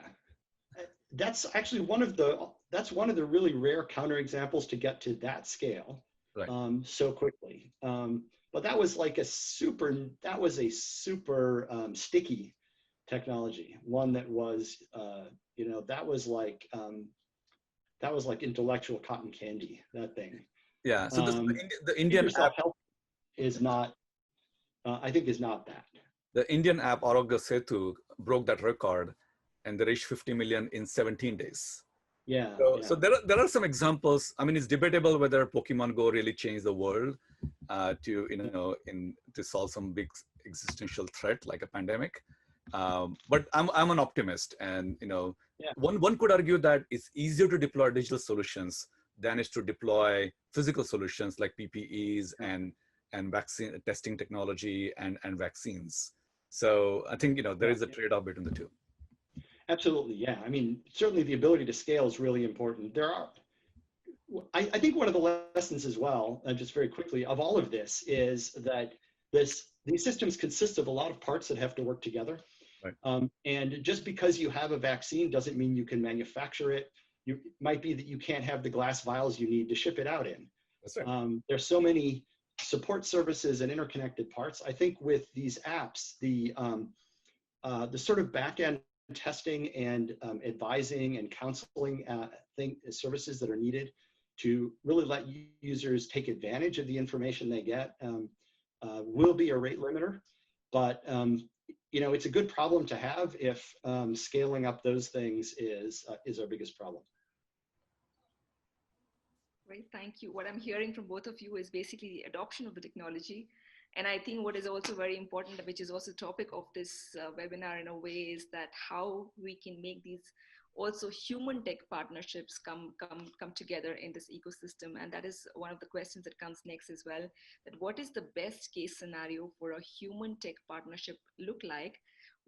that's actually one of the really rare counterexamples to get to that scale, right, so quickly. But that was like a super sticky technology, one that was, you know, that was like intellectual cotton candy, that thing. Yeah, so the Indian app is not, I think is not that. The Indian app Arogya Setu broke that record, and they reached 50 million in 17 days. Yeah. So there are some examples. I mean, it's debatable whether Pokemon Go really changed the world to solve some big existential threat like a pandemic. But I'm an optimist, and one could argue that it's easier to deploy digital solutions than is to deploy physical solutions like PPEs and vaccine testing technology and vaccines. So I think there is a trade-off between the two. Absolutely, yeah. I mean, certainly the ability to scale is really important. I think one of the lessons as well, just very quickly, of all of this is that these systems consist of a lot of parts that have to work together. Right. And just because you have a vaccine doesn't mean you can manufacture it. It might be that you can't have the glass vials you need to ship it out in. That's right. There's so many support services and interconnected parts. I think with these apps, the sort of back-end testing and advising and counseling services that are needed to really let users take advantage of the information they get will be a rate limiter. But it's a good problem to have if scaling up those things is our biggest problem. Great, thank you. What I'm hearing from both of you is basically the adoption of the technology. And I think what is also very important, which is also topic of this webinar in a way, is that how we can make these also human tech partnerships come together in this ecosystem. And that is one of the questions that comes next as well, that what is the best case scenario for a human tech partnership look like,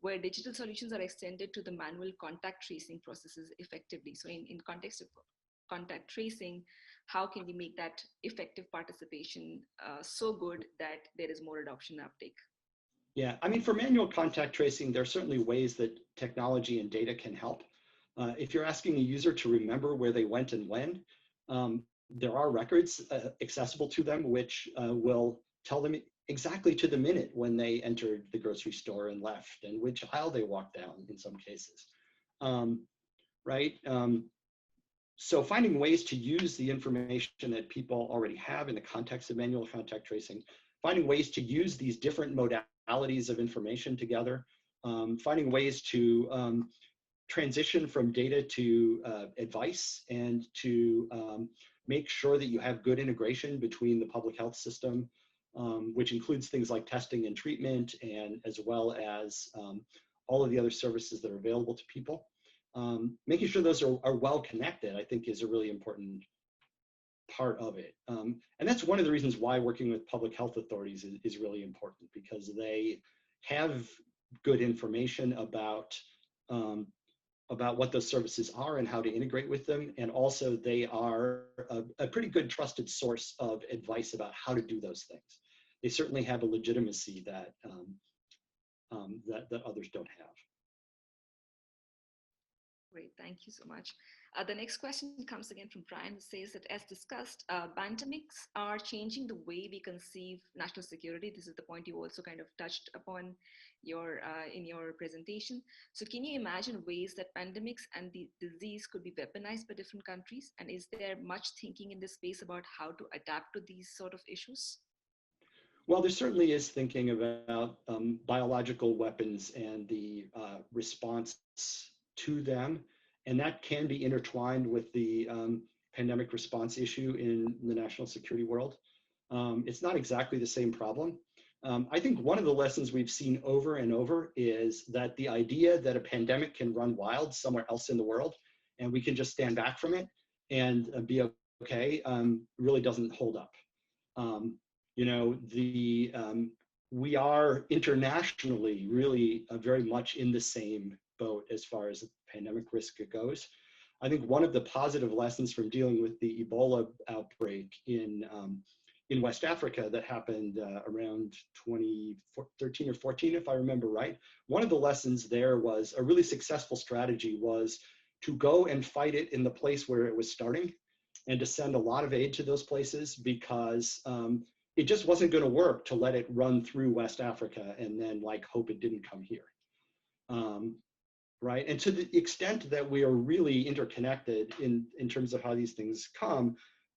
where digital solutions are extended to the manual contact tracing processes effectively. So in context of contact tracing, how can we make that effective participation so good that there is more adoption and uptake? Yeah, I mean, for manual contact tracing, there are certainly ways that technology and data can help. If you're asking a user to remember where they went and when, there are records accessible to them, which will tell them exactly to the minute when they entered the grocery store and left, and which aisle they walked down in some cases, right? So finding ways to use the information that people already have in the context of manual contact tracing, finding ways to use these different modalities of information together, finding ways to transition from data to advice, and to make sure that you have good integration between the public health system, which includes things like testing and treatment, and as well as all of the other services that are available to people. Making sure those are well connected, I think, is a really important part of it. And that's one of the reasons why working with public health authorities is really important, because they have good information about what those services are and how to integrate with them. And also they are a pretty good trusted source of advice about how to do those things. They certainly have a legitimacy that, that others don't have. Great, thank you so much. The next question comes again from Brian, who says that, as discussed, pandemics are changing the way we conceive national security. This is the point you also kind of touched upon in your presentation. So can you imagine ways that pandemics and the disease could be weaponized by different countries? And is there much thinking in this space about how to adapt to these sort of issues? Well, there certainly is thinking about biological weapons and the response to them, and that can be intertwined with the pandemic response issue in the national security world. It's not exactly the same problem. I think one of the lessons we've seen over and over is that the idea that a pandemic can run wild somewhere else in the world and we can just stand back from it and be okay really doesn't hold up. You know, we are internationally really very much in the same boat as far as the pandemic risk goes. I think one of the positive lessons from dealing with the Ebola outbreak in West Africa that happened around 2013 or 14, if I remember right, one of the lessons there was a really successful strategy was to go and fight it in the place where it was starting, and to send a lot of aid to those places, because it just wasn't going to work to let it run through West Africa and then like hope it didn't come here. Right. And to the extent that we are really interconnected in terms of how these things come,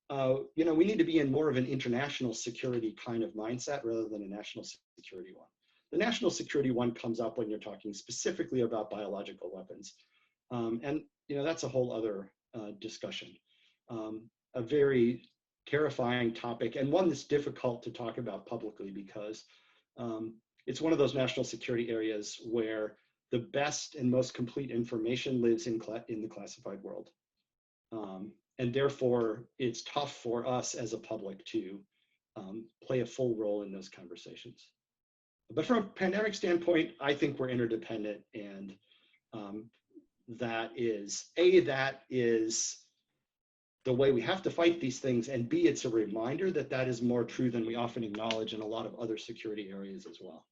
you know, we need to be in more of an international security kind of mindset rather than a national security one. The national security one comes up when you're talking specifically about biological weapons. And, you know, that's a whole other discussion. A very terrifying topic, and one that's difficult to talk about publicly, because it's one of those national security areas where the best and most complete information lives in the classified world. And therefore, it's tough for us as a public to play a full role in those conversations. But from a pandemic standpoint, I think we're interdependent, and that is the way we have to fight these things, and B, it's a reminder that that is more true than we often acknowledge in a lot of other security areas as well.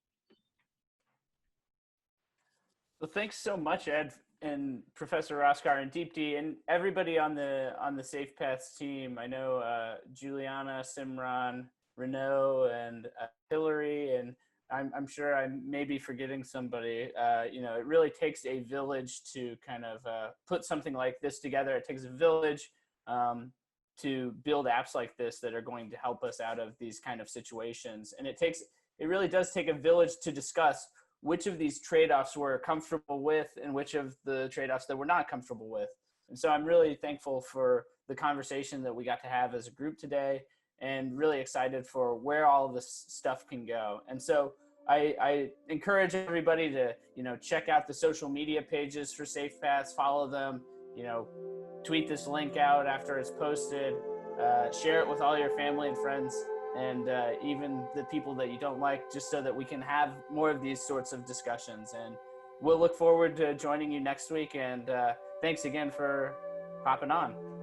Well, thanks so much, Ed and Professor Raskar and Deepti, and everybody on the Safe Paths team. I know Juliana, Simran, Renaud, and Hillary, and I'm sure I may be forgetting somebody. You know, it really takes a village to kind of put something like this together. It takes a village to build apps like this that are going to help us out of these kind of situations. And it really does take a village to discuss which of these trade-offs we're comfortable with and which of the trade-offs that we're not comfortable with. And so I'm really thankful for the conversation that we got to have as a group today, and really excited for where all of this stuff can go. And so I encourage everybody to, you know, check out the social media pages for Safe Paths, follow them, you know, tweet this link out after it's posted, share it with all your family and friends, and even the people that you don't like, just so that we can have more of these sorts of discussions. And we'll look forward to joining you next week. And thanks again for hopping on.